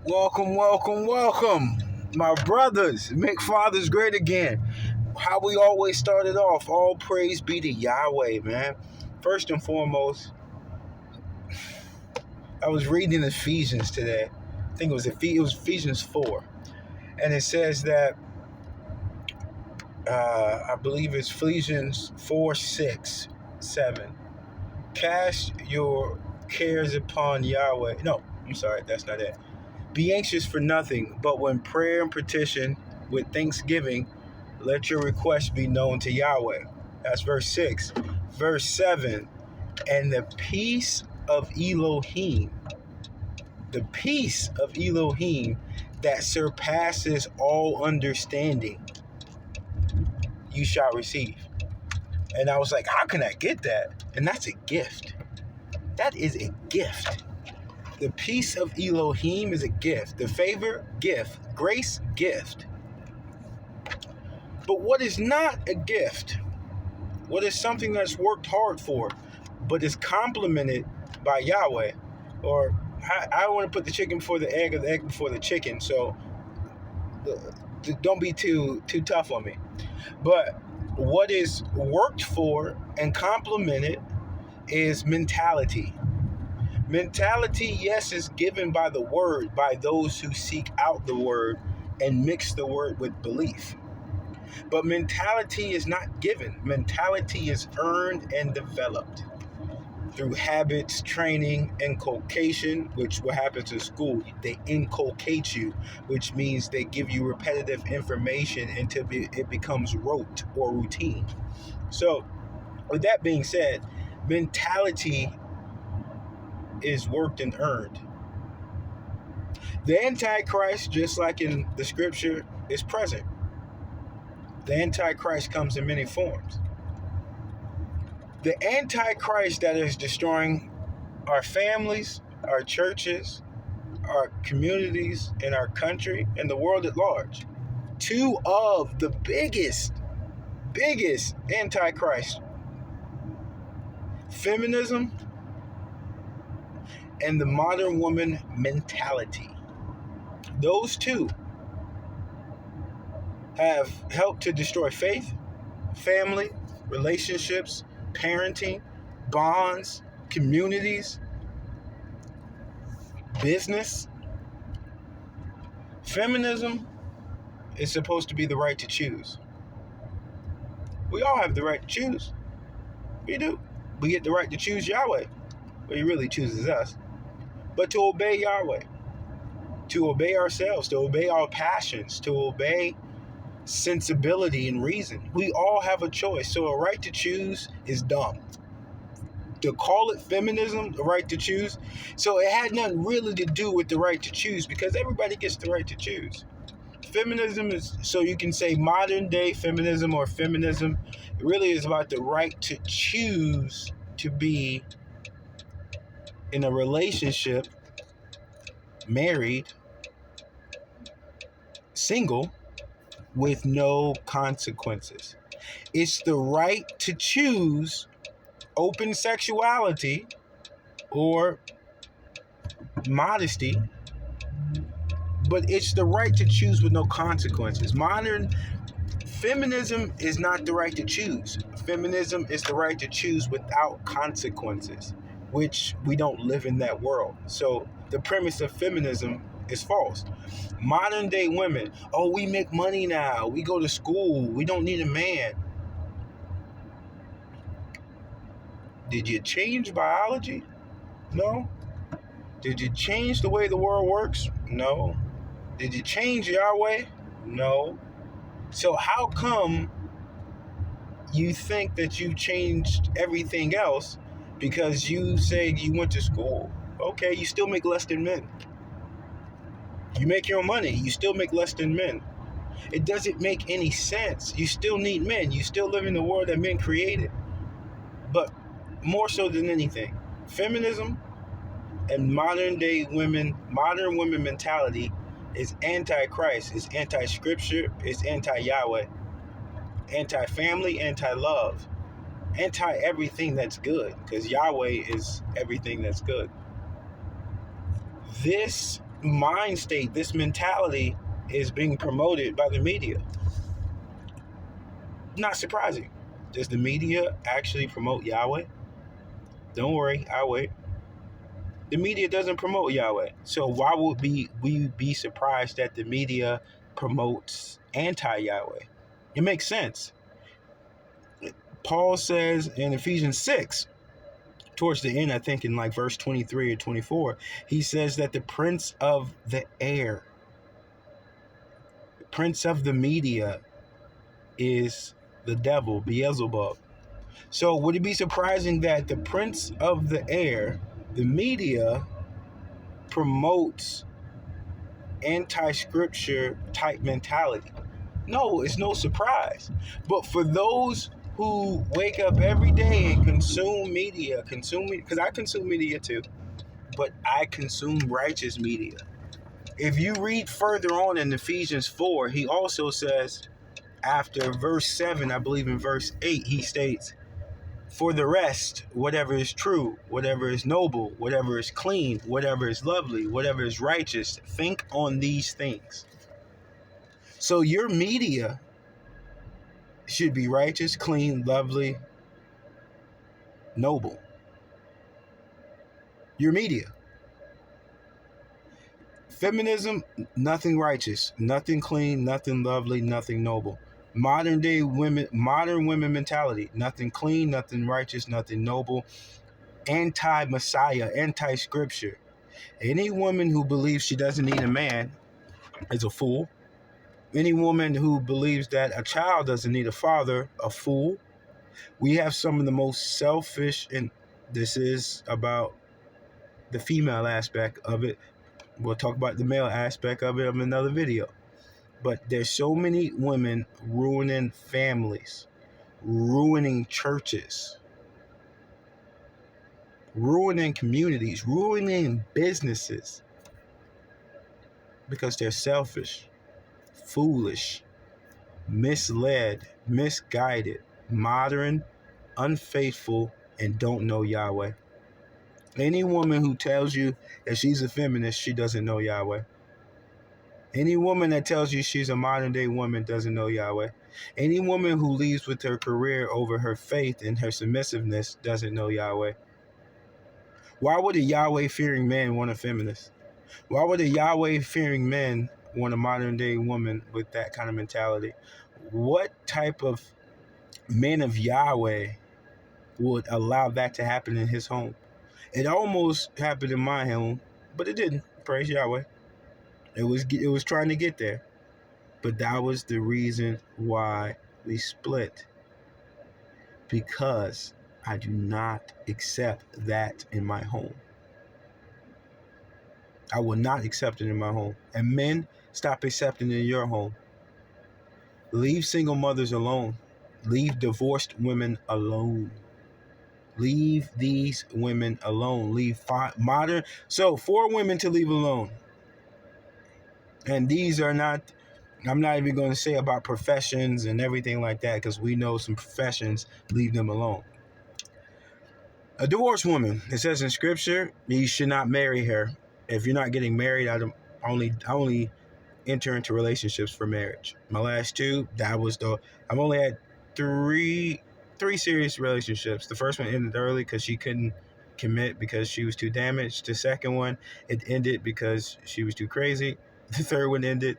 Welcome, welcome, welcome, my brothers. Make fathers great again. How we always started off. All praise be to Yahweh, man. First and foremost, I was reading Ephesians today. I think it was Ephesians 4, and it says that I believe it's Ephesians 4, 6, 7. Cast your cares upon Yahweh. No, I'm sorry, that's not it. Be anxious for nothing, but when prayer and petition with thanksgiving, let your requests be known to Yahweh. That's verse 6. Verse 7, and the peace of Elohim, that surpasses all understanding, you shall receive. And I was like, how can I get that? And that's a gift. That is a gift. The peace of Elohim is a gift. The favor, gift. Grace, gift. But what is not a gift? What is something that's worked hard for, but is complemented by Yahweh? Or I want to put the chicken before the egg or the egg before the chicken. So don't be too tough on me. But what is worked for and complemented is mentality. Mentality, yes, is given by the word, by those who seek out the word and mix the word with belief. But mentality is not given. Mentality is earned and developed through habits, training, inculcation, which what happens in school. They inculcate you, which means they give you repetitive information until it becomes rote or routine. So, with that being said, mentality is worked and earned. The Antichrist, just like in the scripture, is present. The Antichrist comes in many forms. The Antichrist that is destroying our families, our churches, our communities, and our country, and the world at large. Two of the biggest Antichrist. Feminism and the modern woman mentality. Those two have helped to destroy faith, family, relationships, parenting, bonds, communities, business. Feminism is supposed to be the right to choose. We all have the right to choose. We do. We get the right to choose Yahweh. But he really chooses us. But to obey Yahweh, to obey ourselves, to obey our passions, to obey sensibility and reason. We all have a choice. So a right to choose is dumb. To call it feminism, the right to choose. So it had nothing really to do with the right to choose, because everybody gets the right to choose. Feminism is, so you can say modern day feminism or feminism, it really is about the right to choose to be in a relationship, married, single, with no consequences. It's the right to choose open sexuality or modesty, but it's the right to choose with no consequences. Modern feminism is not the right to choose. Feminism is the right to choose without consequences, which we don't live in that world. So the premise of feminism is false. Modern day women, oh, we make money now, we go to school, we don't need a man. Did you change biology? No. Did you change the way the world works? No. Did you change Yahweh? No. So how come you think that you changed everything else because you say you went to school? Okay, you still make less than men. You make your own money, you still make less than men. It doesn't make any sense. You still need men. You still live in the world that men created. But more so than anything, feminism and modern women mentality is anti-Christ, is anti-scripture, is anti-Yahweh, anti-family, anti-love, anti-everything that's good, because Yahweh is everything that's good. This mind state, this mentality is being promoted by the media. Not surprising. Does the media actually promote Yahweh? Don't worry, I'll wait. The media doesn't promote Yahweh. So why would we be surprised that the media promotes anti-Yahweh? It makes sense. Paul says in Ephesians 6, towards the end, I think in like verse 23 or 24, he says that the prince of the air, the prince of the media is the devil, Beelzebub. So would it be surprising that the prince of the air, the media, promotes anti-scripture type mentality? No, it's no surprise. But for those who wake up every day and consume media, because I consume media too, but I consume righteous media. If you read further on in Ephesians 4, he also says, after verse 7, I believe in verse 8, he states, for the rest, whatever is true, whatever is noble, whatever is clean, whatever is lovely, whatever is righteous, think on these things. So your media should be righteous, clean, lovely, noble. Your media. Feminism, nothing righteous, nothing clean, nothing lovely, nothing noble. Modern women mentality, nothing clean, nothing righteous, nothing noble. Anti-Messiah, anti-scripture. Any woman who believes she doesn't need a man is a fool. Any woman who believes that a child doesn't need a father, a fool. We have some of the most selfish, and this is about the female aspect of it. We'll talk about the male aspect of it in another video. But there's so many women ruining families, ruining churches, ruining communities, ruining businesses because they're selfish, foolish, misled, misguided, modern, unfaithful, and don't know Yahweh. Any woman who tells you that she's a feminist, she doesn't know Yahweh. Any woman that tells you she's a modern day woman doesn't know Yahweh. Any woman who leads with her career over her faith and her submissiveness doesn't know Yahweh. Why would a Yahweh fearing man want a feminist? Why would a Yahweh fearing man want a modern day woman with that kind of mentality? What type of man of Yahweh would allow that to happen in his home? It almost happened in my home, but it didn't. Praise Yahweh. It was trying to get there. But that was the reason why we split. Because I do not accept that in my home. I will not accept it in my home. And men, stop accepting it in your home. Leave single mothers alone. Leave divorced women alone. Leave these women alone. Leave modern. So 4 women to leave alone. And these are not, I'm not even going to say about professions and everything like that, because we know some professions, leave them alone. A divorced woman, it says in scripture, you should not marry her. If you're not getting married, I only enter into relationships for marriage. My last 2, I've only had three serious relationships. The first one ended early because she couldn't commit because she was too damaged. The second one, it ended because she was too crazy. The third one ended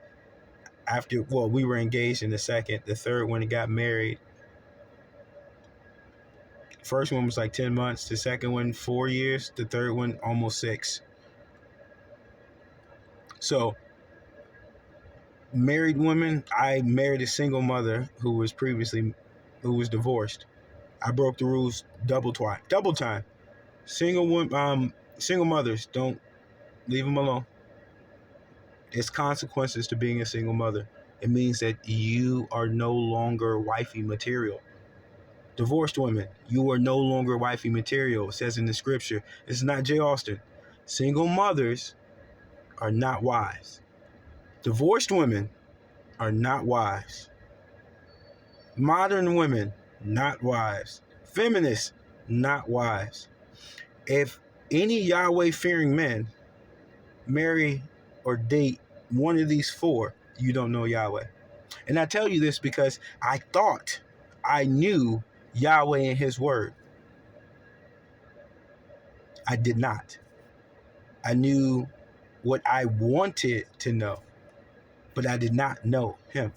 after, we were engaged in the second. The third one got married. First one was like 10 months. The second one, 4 years. The third one, almost 6. So, married woman, I married a single mother who was divorced. I broke the rules double time. Single mothers, don't leave them alone. There's consequences to being a single mother. It means that you are no longer wifey material. Divorced women, you are no longer wifey material. It says in the scripture. This is not J. Austin. Single mothers are not wives. Divorced women are not wives. Modern women, not wives. Feminists, not wives. If any Yahweh fearing men marry or date one of these four, you don't know Yahweh. And I tell you this because I thought I knew Yahweh and his word. I did not. I knew what I wanted to know, but I did not know him.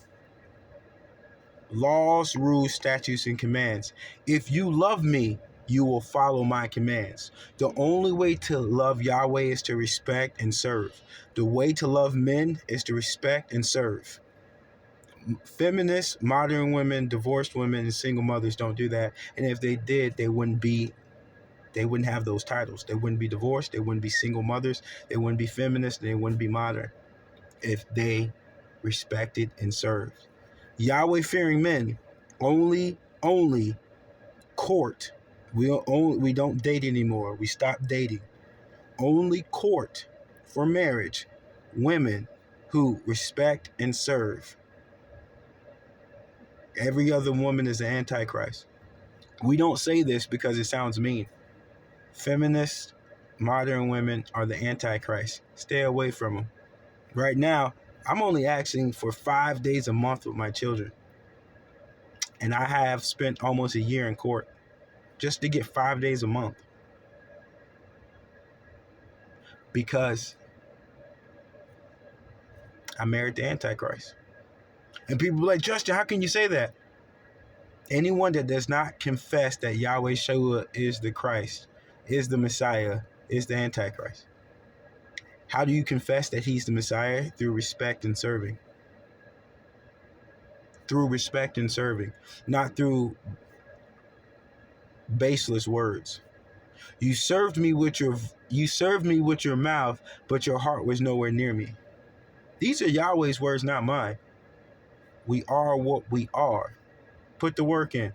Laws, rules, statutes, and commands. If you love me, you will follow my commands. The only way to love Yahweh is to respect and serve. The way to love men is to respect and serve. Feminists, modern women, divorced women, and single mothers don't do that. And if they did, they wouldn't have those titles. They wouldn't be divorced, they wouldn't be single mothers, they wouldn't be feminists, they wouldn't be modern if they respected and served. Yahweh fearing men only court. We don't date anymore. We stopped dating. Only court for marriage women who respect and serve. Every other woman is an antichrist. We don't say this because it sounds mean. Feminists, modern women are the antichrist. Stay away from them. Right now, I'm only asking for 5 days a month with my children. And I have spent almost a year in court just to get 5 days a month. Because I married the Antichrist. And people are like, Justin, how can you say that? Anyone that does not confess that Yahweh Shua is the Christ, is the Messiah, is the Antichrist. How do you confess that he's the Messiah? Through respect and serving. Through respect and serving, not through baseless words. You served me with your mouth, but your heart was nowhere near me. These are Yahweh's words, not mine. We are what we are. Put the work in.